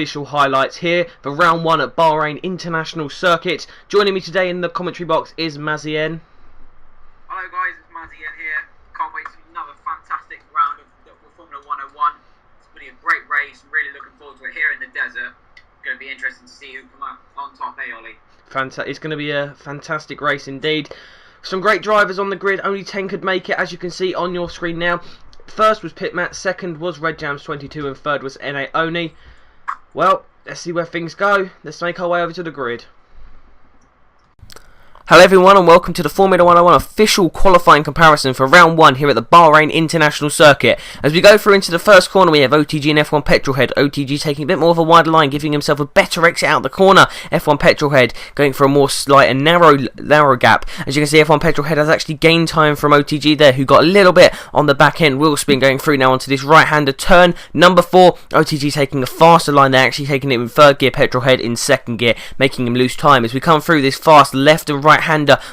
official highlights here for round 1 at Bahrain International Circuit. Joining me today in the commentary box is Mazien. Hello guys, it's Mazien here. Can't wait for another fantastic round of Formula 101. It's going to be a great race. I'm really looking forward to it here in the desert. It's going to be interesting to see who come out on top, Ollie? It's going to be a fantastic race indeed. Some great drivers on the grid. Only 10 could make it, as you can see on your screen now. First was Pitmat, second was RedJams22, and third was NA Oni. Well, let's see where things go. Let's make our way over to the grid. Hello everyone and welcome to the Formula 101 official qualifying comparison for round 1 here at the Bahrain International Circuit. As we go through into the first corner, we have OTG and F1 Petrolhead. OTG taking a bit more of a wider line, giving himself a better exit out the corner. F1 Petrolhead going for a more slight and narrow gap. As you can see, F1 Petrolhead has actually gained time from OTG there, who got a little bit on the back end. Wheel spin going through now onto this right-hander turn. Number 4, OTG taking a faster line. They're actually taking it in third gear, Petrolhead in second gear, making him lose time. As we come through this fast left and right-hander,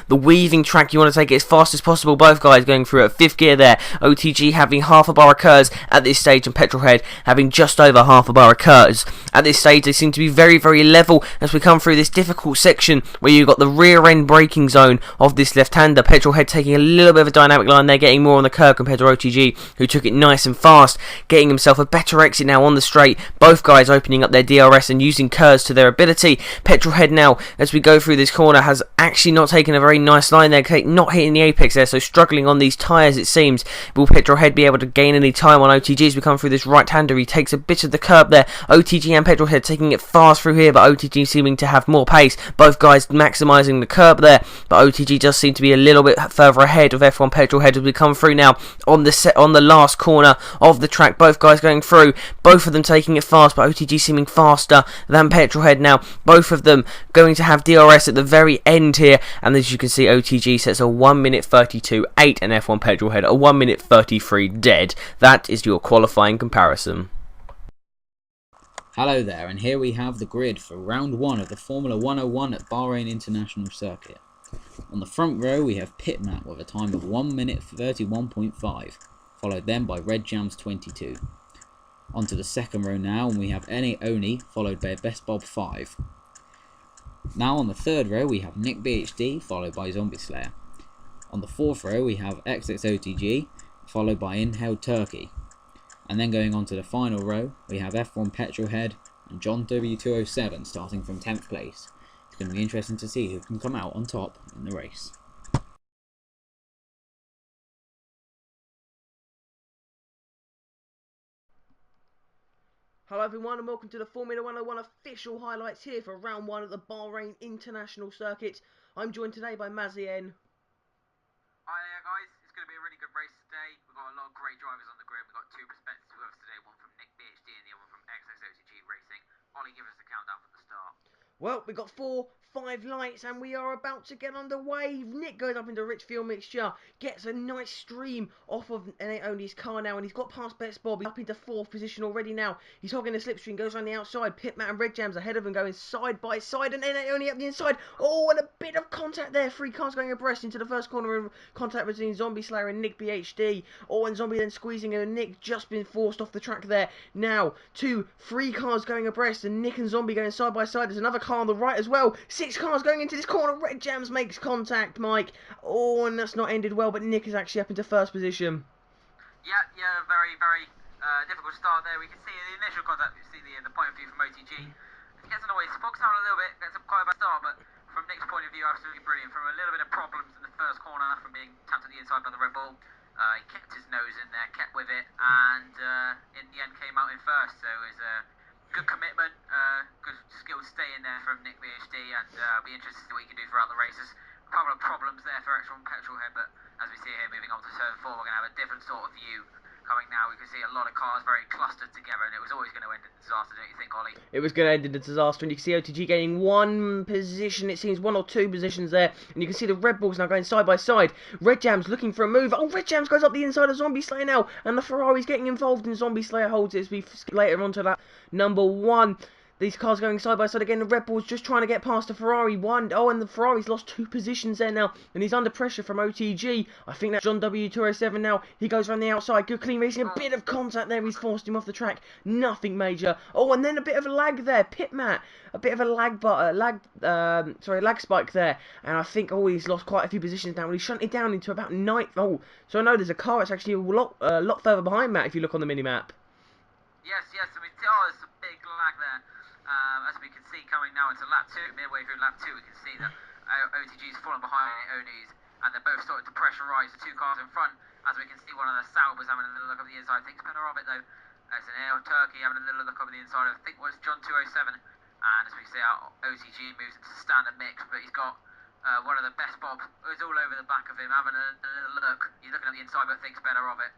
the weaving track, you want to take it as fast as possible. Both guys going through at 5th gear there. OTG having half a bar of curves at this stage, and Petrolhead having just over half a bar of curves. At this stage, they seem to be very, very level as we come through this difficult section where you've got the rear end braking zone of this left-hander. Petrolhead taking a little bit of a dynamic line there, getting more on the curve compared to OTG, who took it nice and fast, getting himself a better exit now on the straight. Both guys opening up their DRS and using curves to their ability. Petrolhead now, as we go through this corner, has actually not taken a very nice line there, not hitting the apex there, so struggling on these tyres it seems. Will Petrolhead be able to gain any time on OTG as we come through this right-hander? He takes a bit of the curb there. OTG and Petrolhead taking it fast through here, but OTG seeming to have more pace. Both guys maximising the curb there, but OTG does seem to be a little bit further ahead of F1 Petrolhead as we come through now on the last corner of the track. Both guys going through, both of them taking it fast, but OTG seeming faster than Petrolhead now. Both of them going to have DRS at the very end here, and as you can see, OTG sets a 1 minute 32.8 and F1 Petrolhead a 1 minute 33 dead. That is your qualifying comparison. Hello there, and here we have the grid for round 1 of the Formula 101 at Bahrain International Circuit. On the front row we have Pitmat with a time of 1 minute 31.5, followed then by RedJams22. Onto the second row now, and we have NA Oni, followed by Best Bob 5. Now on the third row we have Nick BHD, followed by Zombie Slayer. On the fourth row we have XXOTG, followed by Inhaled Turkey. And then going on to the final row we have F1 Petrolhead and John W207 starting from 10th place. It's going to be interesting to see who can come out on top in the race. Hello everyone and welcome to the Formula 101 official highlights here for round 1 at the Bahrain International Circuit. I'm joined today by Mazien. Hi there guys, it's going to be a really good race today. We've got a lot of great drivers on the grid. We've got 2 perspectives with us today, one from Nick BHD and the other one from XXOTG Racing. Ollie, give us the countdown from the start. Well, we've got 5 lights and we are about to get underway. Nick goes up into rich fuel mixture, gets a nice stream off of NA Oni's car now, and he's got past Best Bob. He's up into 4th position already now. He's hogging the slipstream, goes on the outside. Pitmat and RedJams ahead of him, going side by side, and NA Oni up the inside. Oh, and a bit of contact there. 3 cars going abreast into the first corner of contact between Zombie Slayer and Nick BHD. Oh, and Zombie then squeezing him, and Nick just been forced off the track there. Now, 3 cars going abreast, and Nick and Zombie going side by side. There's another car on the right as well. 6 cars going into this corner. RedJams makes contact, Mike. Oh, and that's not ended well, but Nick is actually up into 1st position. Yeah, very, very difficult start there. We can see the initial contact, we see the point of view from OTG. He gets on the way, spogs down a little bit, gets quite a bad start, but from Nick's point of view, absolutely brilliant. From a little bit of problems in the first corner, from being tapped on the inside by the Red Bull, he kept his nose in there, kept with it, and in the end came out in 1st, so it was a good commitment, good skill stay in there from Nick BHD, and be interested to see what he can do throughout the races. A couple of problems there for F1 Petrolhead, but as we see here moving on to turn 4, we're going to have a different sort of view coming now. We can see a lot of cars very clustered together, and it was always going to end in disaster, don't you think, Ollie? It was going to end in a disaster, and you can see OTG gaining 1 position, it seems 1 or 2 positions there, and you can see the Red Bulls now going side by side. RedJams looking for a move. Oh, RedJams goes up the inside of Zombie Slayer now, and the Ferrari's getting involved, and Zombie Slayer holds it as we skip later onto that number 1. These cars going side by side again. The Red Bull's just trying to get past the Ferrari. Oh, and the Ferrari's lost 2 positions there now. And he's under pressure from OTG. I think that's John W207 now. He goes around the outside. Good clean racing. A bit of contact there. He's forced him off the track. Nothing major. Oh, and then a bit of a lag there. Pit Matt. A bit of a lag spike there. And I think, he's lost quite a few positions now. He's shunted down into about 9th. Oh, so I know there's a car that's actually a lot further behind Matt if you look on the mini-map. Yes, I mean, there's a big lag there. As we can see coming now into lap 2, midway through lap 2, we can see that OTG's fallen behind Oni's, and they're both starting to pressurise the 2 cars in front. As we can see, one of the Saubers having a little look over the inside. I think it's better of it though. There's an Air Turkey having a little look over the inside. I think it was John 207. And as we see, OTG moves into standard mix, but he's got one of the best Bobs. It's all over the back of him, having a little look. He's looking at the inside, but thinks better of it.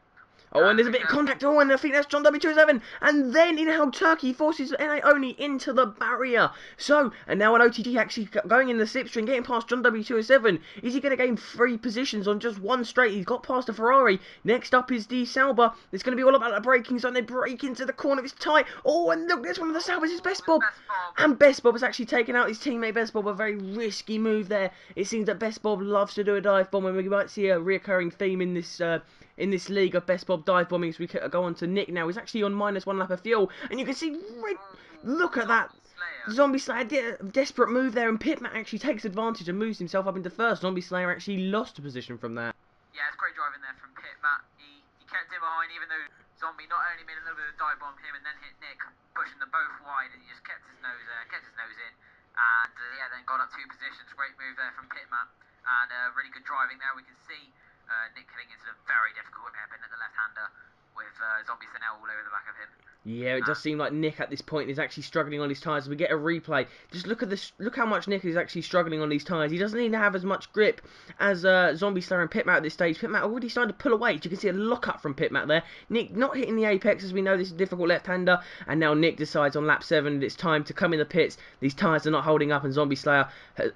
Oh, and there's a bit of contact. Oh, and I think that's John W27. And then in how Turkey forces NA only into the barrier. So, and now an OTG actually going in the slipstream, getting past John W27. Is he going to gain 3 positions on just one straight? He's got past the Ferrari. Next up is the Sauber. It's going to be all about the braking zone. They break into the corner. It's tight. Oh, and look, there's one of the Saubers. It's Best Bob. And Best Bob has actually taken out his teammate Best Bob. A very risky move there. It seems that Best Bob loves to do a dive bomb, and we might see a reoccurring theme in this league of Best Bob dive bombing. As we go on to Nick now. He's actually on -1 lap of fuel, and you can see look at that. Zombie Slayer did a desperate move there, and Pitman actually takes advantage and moves himself up into first. Zombie Slayer actually lost a position from that. Yeah, it's great driving there from Pitman. He kept him behind, even though Zombie not only made a little bit of a dive bomb him and then hit Nick, pushing them both wide, and he just kept his nose in, and then got up 2 positions. Great move there from Pitman, and really good driving there. We can see Nick getting into a very difficult hairpin at the left-hander with Zombie Slayer all over the back of him. Yeah, it does seem like Nick at this point is actually struggling on his tyres. We get a replay. Just look at this. Look how much Nick is actually struggling on these tyres. He doesn't even have as much grip as Zombie Slayer and Pitmat at this stage. Pitmat already starting to pull away. You can see a lock-up from Pitmat there. Nick not hitting the apex, as we know this is a difficult left-hander. And now Nick decides on lap 7 that it's time to come in the pits. These tyres are not holding up, and Zombie Slayer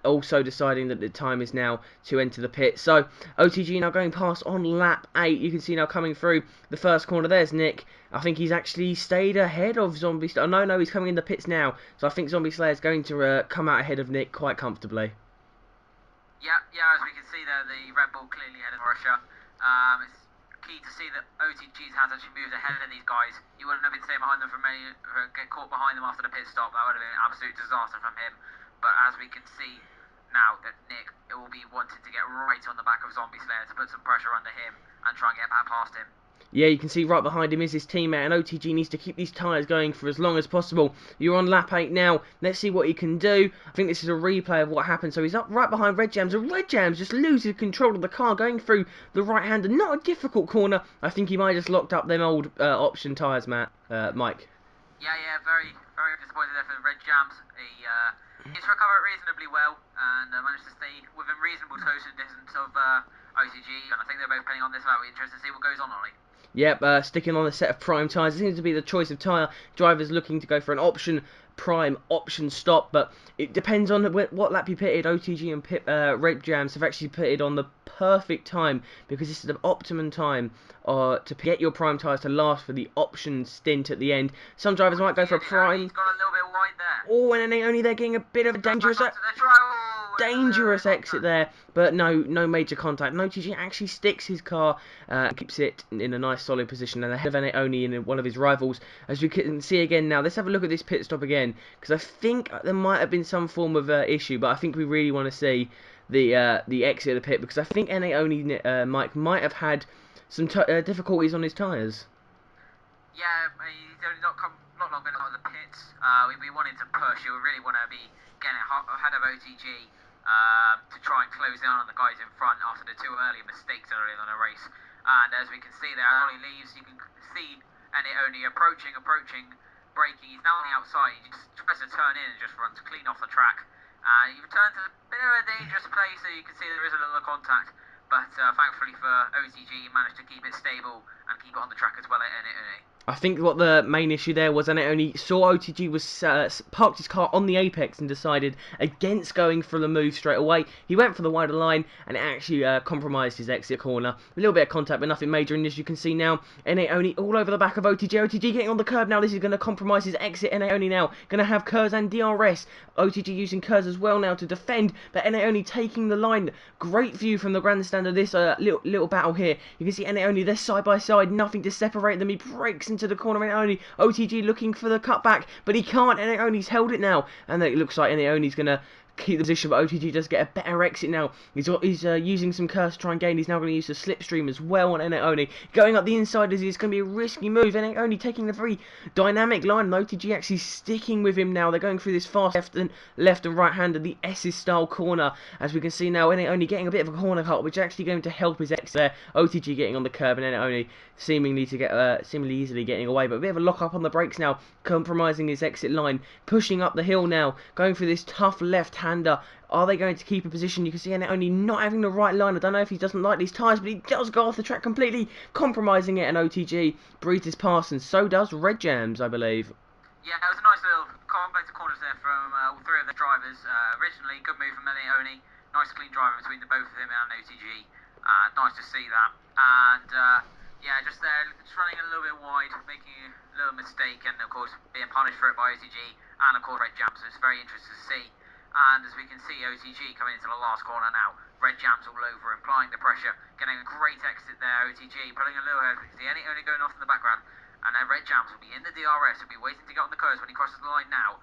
also deciding that the time is now to enter the pit. So OTG now going past on lap 8. You can see now coming through the first corner. There's Nick. I think he's actually stayed ahead of Zombie Slayer. Oh, no, he's coming in the pits now. So I think Zombie Slayer is going to come out ahead of Nick quite comfortably. Yeah, as we can see there, the Red Bull clearly ahead of Russia. It's key to see that OTGs has actually moved ahead of these guys. You wouldn't have been staying behind them get caught behind them after the pit stop. That would have been an absolute disaster from him. But as we can see now that Nick will be wanting to get right on the back of Zombie Slayer to put some pressure under him and try and get back past him. Yeah, you can see right behind him is his teammate, and OTG needs to keep these tyres going for as long as possible. You're on lap 8 now. Let's see what he can do. I think this is a replay of what happened. So he's up right behind Red Jams, and Red Jams just loses control of the car going through the right-hander. Not a difficult corner. I think he might have just locked up them old option tyres, Mike. Yeah, very, very disappointed there for Red Jams. He's recovered reasonably well and managed to stay within reasonable social distance of OTG, and I think they're both playing on this lap. We're interested to see what goes on, Ollie. Yep, sticking on a set of prime tyres. It seems to be the choice of tyre. Drivers looking to go for an option prime, option stop, but it depends on what lap you pitted. OTG and Red Jams have actually pitted on the perfect time, because this is the optimum time to get your prime tyres to last for the option stint at the end. Some drivers might go for a prime. He's got a little bit wide there. Oh, and then only they're getting a bit of a dangerous exit there, but no major contact. And OTG actually sticks his car and keeps it in a nice solid position, and ahead of it only in one of his rivals. As we can see again now, let's have a look at this pit stop again, because I think there might have been some form of issue, but I think we really want to see the exit of the pit, because I think NA only Mike might have had some difficulties on his tyres. Yeah, he's only not long been out of the pits. We wanted to push. We really want to be getting ahead of OTG to try and close down on the guys in front after the 2 early mistakes earlier in the race. And as we can see there, Ollie leaves. You can see only approaching, braking. He's now on the outside. He just tries to turn in and just runs clean off the track. He returns to a bit of a dangerous place, so you can see there is a little contact. But thankfully for OTG, he managed to keep it stable and keep it on the track as well at NA. I think what the main issue there was, and it only saw OTG was parked his car on the apex and decided against going for the move straight away. He went for the wider line and it actually compromised his exit corner. A little bit of contact, but nothing major. And as you can see now, NA only all over the back of OTG. OTG getting on the curb now. This is going to compromise his exit. NA only now going to have Kurz and DRS. OTG using Kurz as well now to defend, but NA only taking the line. Great view from the grandstand of this little battle here. You can see NA only, they're side by side, nothing to separate them. He breaks into the corner, and only OTG looking for the cutback, but he can't. And only's held it now, and it looks like only's gonna keep the position, but OTG does get a better exit now. He's using some curse to try and gain. He's now going to use the slipstream as well on only going up the inside as it's going to be a risky move. only taking a very dynamic line, and OTG actually sticking with him now. They're going through this fast left and right hander, the S's style corner, as we can see now. only getting a bit of a corner cut, which is actually going to help his exit there. OTG getting on the curb, and only seemingly easily getting away, but a bit of a lock up on the brakes now, compromising his exit line, pushing up the hill now, going through this tough left-hander. Are they going to keep a position? You can see only not having the right line. I don't know if he doesn't like these tyres, but he does go off the track completely, compromising it, and OTG breathes his pass, and so does Red Jams, I believe. Yeah, it was a nice little complex corners there from all three of the drivers. Originally, good move from only. Nice clean driver between the both of them and OTG. Nice to see that. And yeah, just running a little bit wide, making a little mistake, and of course being punished for it by OTG and of course Red Jams. So it's very interesting to see. And as we can see, OTG coming into the last corner now. Red Jams all over, applying the pressure, getting a great exit there. OTG pulling a little ahead because the only going off in the background, and then Red Jams will be in the DRS. He'll be waiting to get on the curves when he crosses the line now.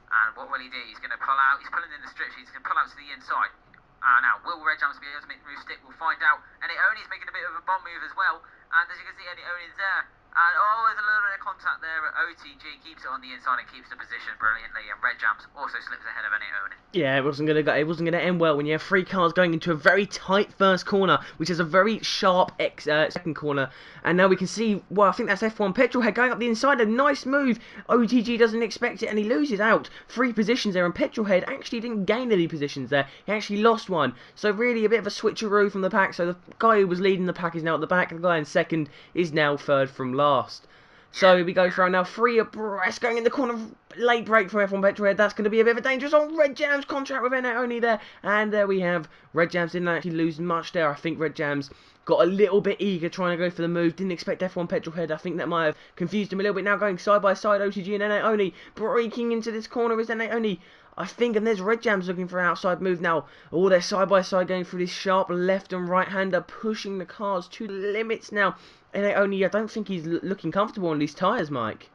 And what will he do? He's going to pull out. He's pulling in the stretch. He's going to pull out to the inside. Now, will Red Jams be able to make the move stick? We'll find out. And only's making a bit of a bomb move as well. And as you can see, only's there. And there's a little bit of contact there, but OTG keeps it on the inside and keeps the position brilliantly. And Red Jams also slips ahead of only. Yeah, it wasn't gonna end well when you have three cars going into a very tight first corner, which is a very sharp second corner. And now we can see, well, I think that's F1 Petrolhead going up the inside. A nice move. OTG doesn't expect it, and he loses out 3 positions there. And Petrolhead actually didn't gain any positions there. He actually lost 1. So really a bit of a switcheroo from the pack. So the guy who was leading the pack is now at the back. The guy in second is now third from last. So we go for now 3 abreast, going in the corner, late break from F1 Petrolhead. That's going to be a bit of a dangerous on Red Jams contract with only there. And there we have Red Jams. Didn't actually lose much there. I think Red Jams got a little bit eager trying to go for the move. Didn't expect F1 Petrolhead. I think that might have confused him a little bit. Now going side by side, OTG and only breaking into this corner is only, I think, and there's Red Jams looking for an outside move now. Oh, they're side by side going through this sharp left and right hander, pushing the cars to the limits now. only, I don't think he's looking comfortable on these tyres, Mike.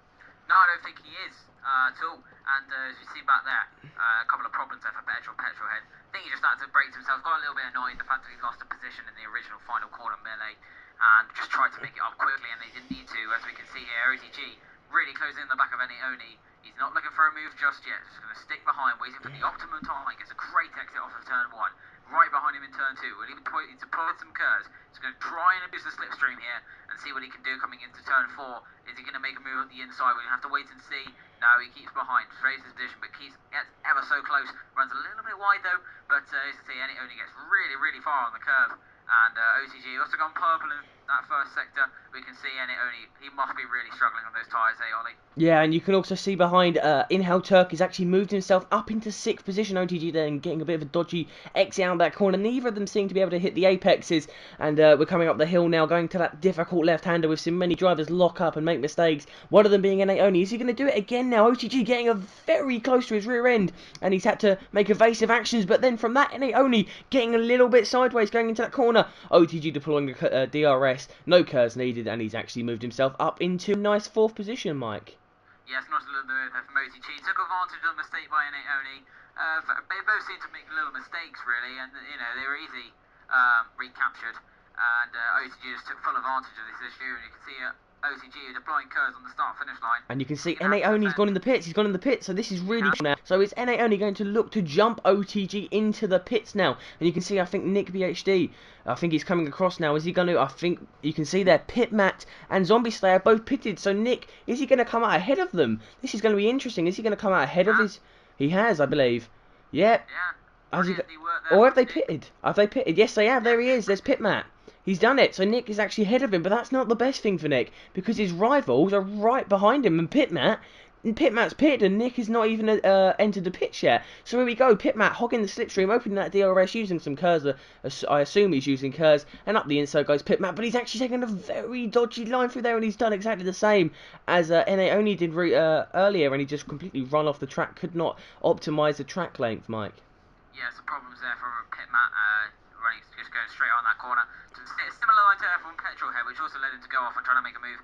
No, I don't think he is at all. And as you see back there, a couple of problems there for Petrolhead. I think he just started to brake himself, got a little bit annoyed the fact that he lost a position in the original final corner melee, and just tried to make it up quickly, and they didn't need to. As we can see here, OTG really closing in the back of only. He's not looking for a move just yet. Just going to stick behind, waiting for the optimum time. Gets a great exit off of turn 1. Right behind him in turn 2. Will he deploy some curves? He's going to try and abuse the slipstream here and see what he can do coming into turn 4. Is he going to make a move at the inside? We'll have to wait and see. No, he keeps behind, straight his position, but gets ever so close. Runs a little bit wide though, but as you see, only gets really far on the curve. And OTG also gone purple in that first sector. We can see only, he must be really struggling on those tyres, Ollie? Yeah, and you can also see behind, Inhale Turk has actually moved himself up into 6th position. OTG then getting a bit of a dodgy exit out of that corner. Neither of them seem to be able to hit the apexes. And we're coming up the hill now, going to that difficult left-hander with so many drivers lock up and make mistakes. One of them being only. Is he going to do it again now? OTG getting a very close to his rear end, and he's had to make evasive actions. But then from that, only getting a little bit sideways, going into that corner. OTG deploying the DRS. No curves needed, and he's actually moved himself up into a nice 4th position, Mike. Yes, nice little move there from OTG. Took advantage of the mistake by only. They both seem to make little mistakes, really, and they were easily recaptured. And OTG just took full advantage of this issue, and you can see OTG deploying curves on the start-finish line. And you can see only's gone in the pits. He's gone in the pits, so this is really good now. So it's only going to look to jump OTG into the pits now. And you can see, I think, Nick BHD, I think he's coming across now. Is he going to, I think, you can see there, Pit Matt and Zombie Slayer both pitted. So Nick, is he going to come out ahead of them? This is going to be interesting. Is he going to come out ahead of his... He has, I believe. Yep. Yeah. Has he brilliant work there or have from they Nick. pitted? Have they pitted? Yes, they have. There he is. There's Pit Matt. He's done it. So Nick is actually ahead of him, but that's not the best thing for Nick because his rivals are right behind him. And Pit Matt's pitted, and Nick has not even entered the pitch yet. So here we go. Pit Matt hogging the slipstream, opening that DRS, using some curves. I assume he's using curves, and up the inside goes Pit Matt. But he's actually taken a very dodgy line through there, and he's done exactly the same as NA only did earlier, and he just completely run off the track. Could not optimise the track length, Mike. Yeah, some problems there from Pit Matt, running, just going straight on that corner. Similar line to F1 Petrol here, which also led him to go off and trying to make a move.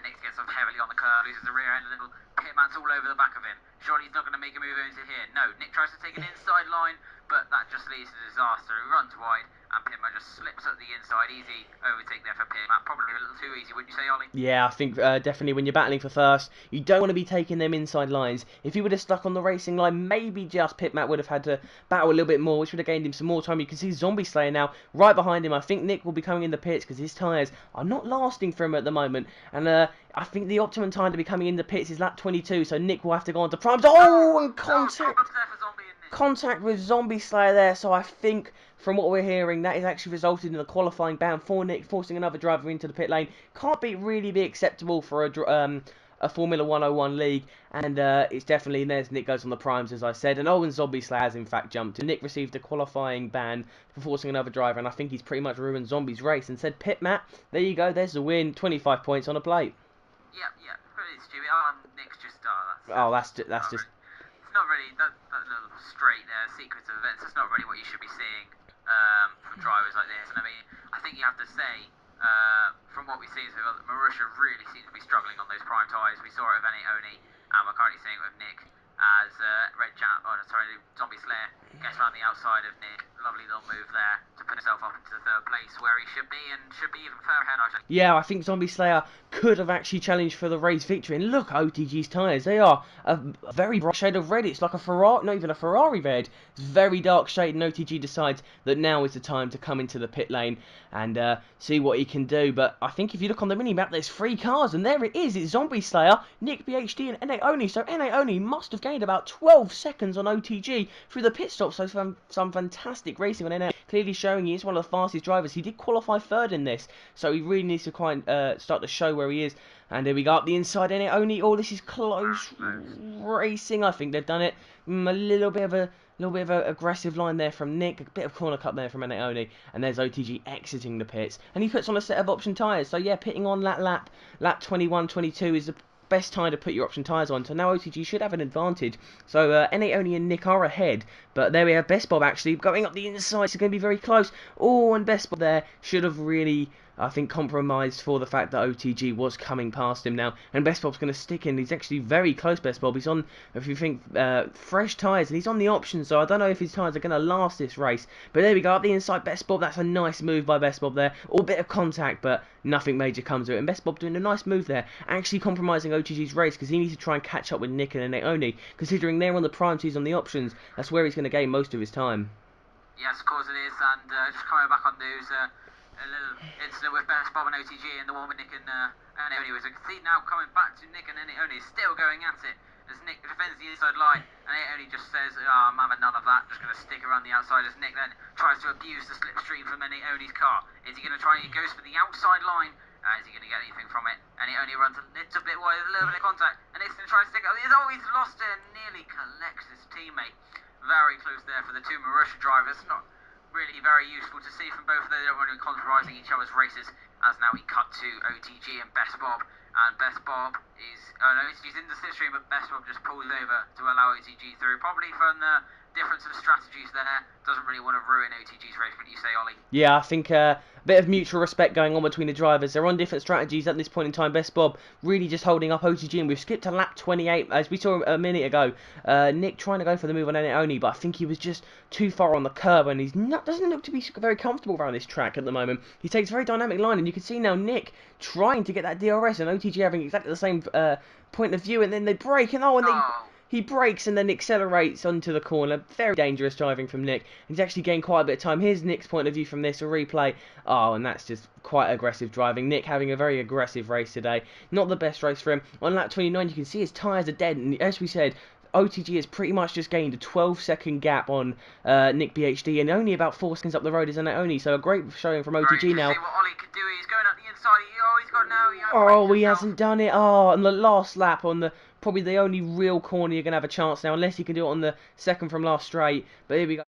Nick gets off heavily on the curve, loses the rear end a little. Pit Matt's all over the back of him. Surely he's not going to make a move into here. No, Nick tries to take an inside line, but that just leads to disaster. He runs wide, and Pit Matt just slips up the inside. Easy overtake there for Pit Matt. Probably a little too easy, wouldn't you say, Ollie? Yeah, I think definitely when you're battling for first, you don't want to be taking them inside lines. If he would have stuck on the racing line, maybe just Pit Matt would have had to battle a little bit more, which would have gained him some more time. You can see Zombie Slayer now right behind him. I think Nick will be coming in the pits because his tyres are not lasting for him at the moment. And I think the optimum time to be coming in the pits is lap 22, so Nick will have to go on to primes. Oh, and contact with Zombie Slayer there, so I think from what we're hearing that is actually resulted in a qualifying ban for Nick, forcing another driver into the pit lane. Can't really be acceptable for a Formula 101 league, and it's definitely there's Nick goes on the primes, as I said, and Owen Zombie Slayer has in fact jumped in. Nick received a qualifying ban for forcing another driver, and I think he's pretty much ruined Zombie's race and said, Pit Matt, there you go, there's the win, 25 points on a plate. Yep, pretty stupid. Nick's just, that's just... It's not really, that little straight sequence of events, that's not really what you should be seeing from drivers like this. And I mean, I think you have to say, from what we've seen, so Marussia really seems to be struggling on those prime tyres. We saw it with Oni, and we're currently seeing it with Nick as Zombie Slayer gets around the outside of Nick. Lovely little move there to put himself up into the third place where he should be, and should be even further ahead, I think. Yeah, I think Zombie Slayer could have actually challenged for the race victory. And look, OTG's tyres, they are a very bright shade of red. It's like a Ferrari, not even a Ferrari red. It's very dark shade, and OTG decides that now is the time to come into the pit lane and see what he can do. But I think if you look on the mini-map, there's 3 cars, and there it is. It's Zombie Slayer, Nick BHD, and NA Oni. So NA Oni must have gained about 12 seconds on OTG through the pit stop. So some fantastic racing on NA. Clearly showing he is one of the fastest drivers. He did qualify third in this, so he really needs to start to show where he is. And here we go up the inside, and it only... Oh, this is close racing. I think they've done it. A little bit of a aggressive line there from Nick. A bit of corner cut there from Naoni. And there's OTG exiting the pits. And he puts on a set of option tyres. So yeah, pitting on that lap 21, 22 is the best time to put your option tyres on. So now OTG should have an advantage. So Naoni and Nick are ahead. But there we have Best Bob actually going up the inside. It's going to be very close. Oh, and Best Bob there should have really... I think compromised for the fact that OTG was coming past him now, and Best Bob's going to stick in. He's actually very close, Best Bob. He's on, if you think, fresh tyres, and he's on the option, so I don't know if his tyres are going to last this race. But there we go, up the inside, Best Bob. That's a nice move by Best Bob there. All bit of contact, but nothing major comes to it. And Best Bob doing a nice move there, actually compromising OTG's race, because he needs to try and catch up with Nick and Naoni, considering they're on the primes, he's on the options. That's where he's going to gain most of his time. Yes, of course it is, and just coming back on news, a little incident with Best Bob and OTG and the one with Nick and Naoni. As I can see now coming back to Nick and Naoni, still going at it as Nick defends the inside line, and Naoni just says, I'm having none of that, just going to stick around the outside as Nick then tries to abuse the slipstream from Naoni's car. Is he going to try and he goes for the outside line? Is he going to get anything from it? And he only runs a little bit wide, a little bit of contact, and Nick's going to try and stick it. He's lost it and nearly collects his teammate. Very close there for the two Marussia drivers. Not really very useful to see from both of them. They don't want to be compromising each other's races, as now we cut to OTG and Best Bob. And Best Bob is... he's in the slipstream, but Best Bob just pulls over to allow OTG through. Probably from the difference of strategies there. Doesn't really want to ruin OTG's race, wouldn't you say, Ollie? Yeah, I think a bit of mutual respect going on between the drivers. They're on different strategies at this point in time. Best Bob really just holding up OTG, and we've skipped to lap 28, as we saw a minute ago. Nick trying to go for the move on Naoni, but I think he was just too far on the curb, and he's not, doesn't look to be very comfortable around this track at the moment. He takes a very dynamic line, and you can see now Nick trying to get that DRS, and OTG having exactly the same point of view, and then they break, and he brakes and then accelerates onto the corner. Very dangerous driving from Nick. He's actually gained quite a bit of time. Here's Nick's point of view from this, a replay. Oh, and that's just quite aggressive driving. Nick having a very aggressive race today. Not the best race for him. On lap 29, you can see his tyres are dead. And as we said, OTG has pretty much just gained a 12-second gap on Nick BHD, and only about 4 seconds up the road, isn't it, only? So a great showing from OTG now. See what Ollie can do. He's going up the inside. He's got now. Oh, he hasn't done it. Oh, on the last lap, on the probably the only real corner you're going to have a chance now, unless he can do it on the second from last straight. But here we go.